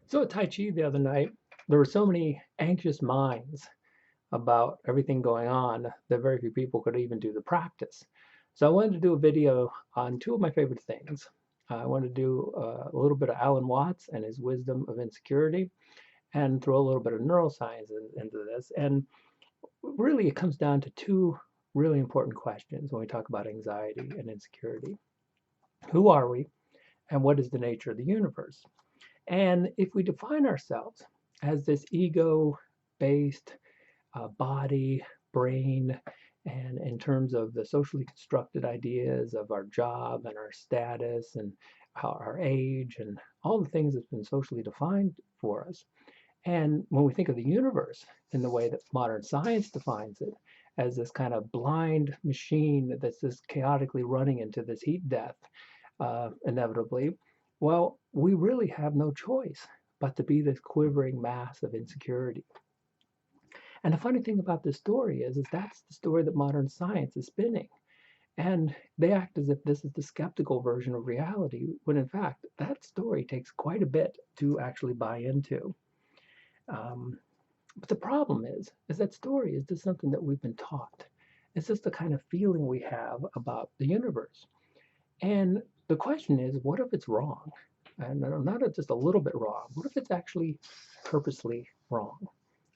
So at Tai Chi the other night, there were so many anxious minds about everything going on that very few people could even do the practice. So I wanted to do a video on two of my favorite things. I wanted to do a little bit of Alan Watts and his Wisdom of Insecurity and throw a little bit of neuroscience into this. And really, it comes down to two really important questions when we talk about anxiety and insecurity. Who are we, and what is the nature of the universe? And if we define ourselves as this ego based body, brain, and in terms of the socially constructed ideas of our job and our status and our age and all the things that's been socially defined for us. And when we think of the universe in the way that modern science defines it, as this kind of blind machine that's just chaotically running into this heat death, inevitably, well, we really have no choice but to be this quivering mass of insecurity. And the funny thing about this story is that's the story that modern science is spinning. And they act as if this is the skeptical version of reality, when in fact, that story takes quite a bit to actually buy into. Um, but the problem is that story is just something that we've been taught. It's just the kind of feeling we have about the universe. And the question is, what if it's wrong? And not just a little bit wrong. What if it's actually purposely wrong?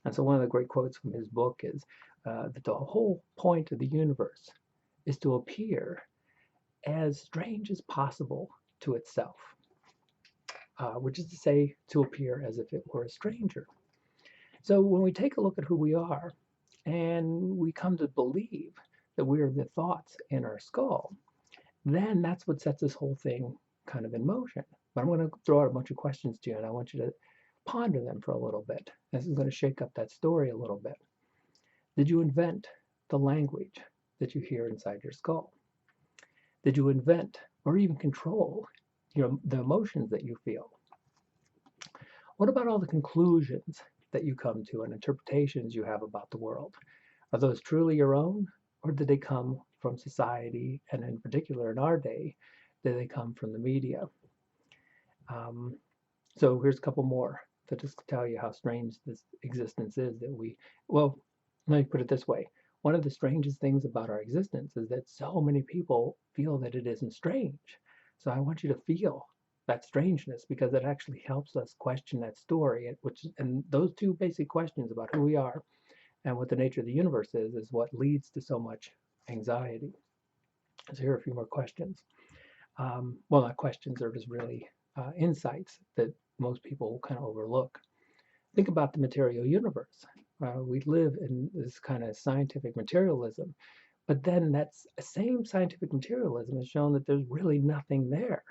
And so one of the great quotes from his book is that the whole point of the universe is to appear as strange as possible to itself, which is to say, to appear as if it were a stranger. So when we take a look at who we are and we come to believe that we are the thoughts in our skull, then that's what sets this whole thing kind of in motion. But I'm going to throw out a bunch of questions to you, and I want you to ponder them for a little bit. This is going to shake up that story a little bit. Did you invent the language that you hear inside your skull? Did you invent or even control the emotions that you feel? What about all the conclusions that you come to and interpretations you have about the world? Are those truly your own, or did they come from society, and in particular in our day, did they come from the media? Um, so here's a couple more to just tell you how strange this existence is that well, let me put it this way. One of the strangest things about our existence is that so many people feel that it isn't strange. So I want you to feel that strangeness because it actually helps us question that story, and those two basic questions about who we are and what the nature of the universe is what leads to so much anxiety. So here are a few more questions. Well, not questions, they're just really insights that most people kind of overlook. Think about the material universe. We live in this kind of scientific materialism, but then that same scientific materialism has shown that there's really nothing there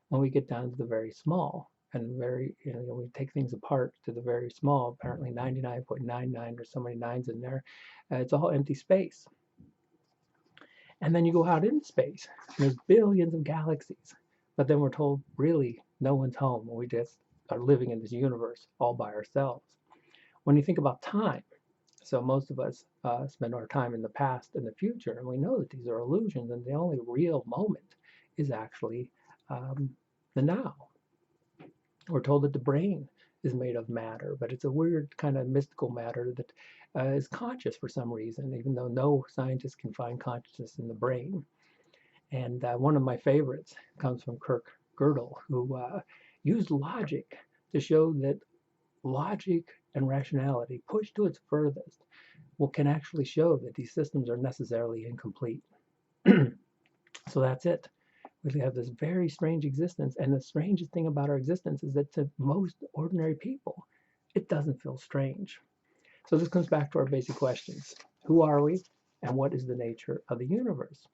when we get down to the very small and we take things apart to the very small, apparently 99.99 or so many nines in there. It's all empty space. And then you go out into space, and there's billions of galaxies, but then we're told really no one's home. We just are living in this universe all by ourselves. When you think about time, so most of us spend our time in the past and the future, and we know that these are illusions, and the only real moment is actually um, the now. We're told that the brain is made of matter, but it's a weird kind of mystical matter that is conscious for some reason, even though no scientist can find consciousness in the brain. And one of my favorites comes from Kirk Gödel, who used logic to show that logic and rationality, pushed to its furthest, can actually show that these systems are necessarily incomplete. So that's it. We have this very strange existence, and the strangest thing about our existence is that to most ordinary people, it doesn't feel strange. So this comes back to our basic questions. Who are we, and what is the nature of the universe?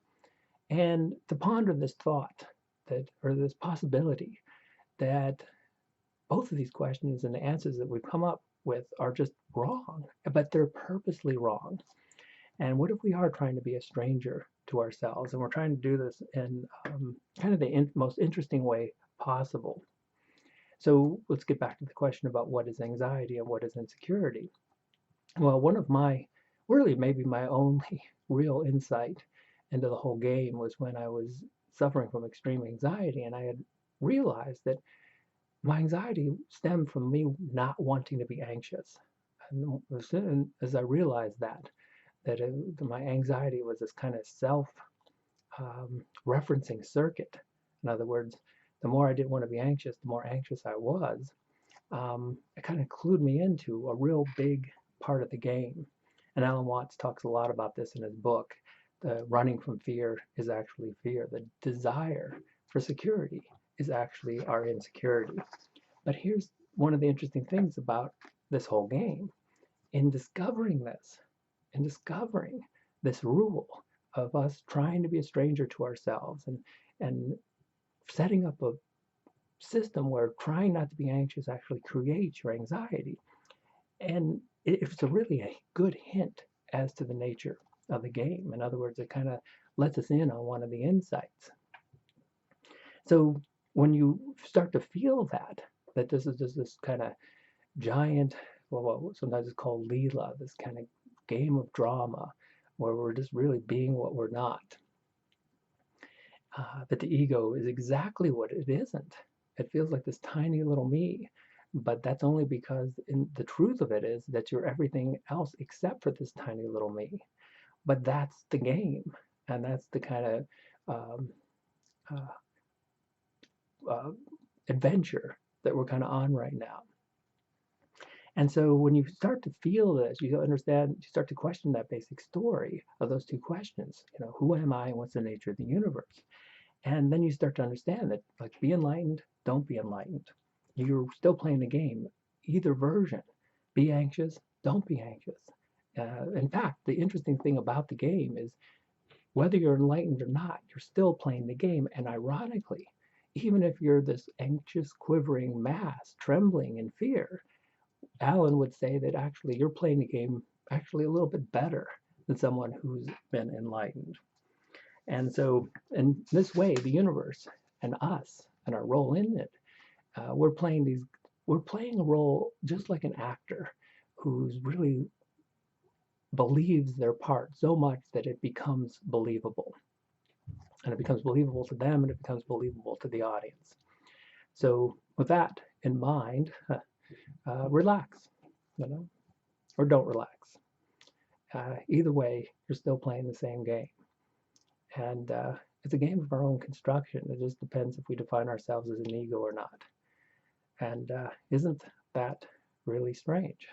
And to ponder this thought or this possibility that both of these questions and the answers that we've come up with are just wrong, but they're purposely wrong. And what if we are trying to be a stranger to ourselves and we're trying to do this in kind of the most interesting way possible? So let's get back to the question about what is anxiety and what is insecurity. Well, one of my, really maybe my only real insight into the whole game was when I was suffering from extreme anxiety and I had realized that my anxiety stemmed from me not wanting to be anxious. And as soon as I realized that my anxiety was this kind of self referencing circuit. In other words, the more I didn't want to be anxious, the more anxious I was. It kind of clued me into a real big part of the game. And Alan Watts talks a lot about this in his book. The running from fear is actually fear. The desire for security is actually our insecurity. But here's one of the interesting things about this whole game. In discovering this, in discovering this rule of us trying to be a stranger to ourselves and setting up a system where trying not to be anxious actually creates your anxiety. And it's a really a good hint as to the nature of the game. In other words, it kind of lets us in on one of the insights. So when you start to feel that this is just this kind of giant, well, sometimes it's called Leela, this kind of game of drama where we're just really being what we're not, that the ego is exactly what it isn't. It feels like this tiny little me, but that's only because the truth of it is that you're everything else except for this tiny little me. But that's the game, and that's the kind of um, uh, uh, adventure that we're kind of on right now. And so when you start to feel this, you understand, you start to question that basic story of those two questions. Who am I and what's the nature of the universe? And then you start to understand that, like, be enlightened, don't be enlightened. You're still playing the game, either version. Be anxious, don't be anxious. In fact, the interesting thing about the game is whether you're enlightened or not, you're still playing the game. And ironically, even if you're this anxious, quivering mass, trembling in fear, Alan would say that actually you're playing the game actually a little bit better than someone who's been enlightened. And so, in this way, the universe and us and our role in it, we're playing a role just like an actor who's really believes their part so much that it becomes believable. And it becomes believable to them and it becomes believable to the audience. So, with that in mind, relax, or don't relax. Either way, you're still playing the same game. And it's a game of our own construction. It just depends if we define ourselves as an ego or not. And isn't that really strange?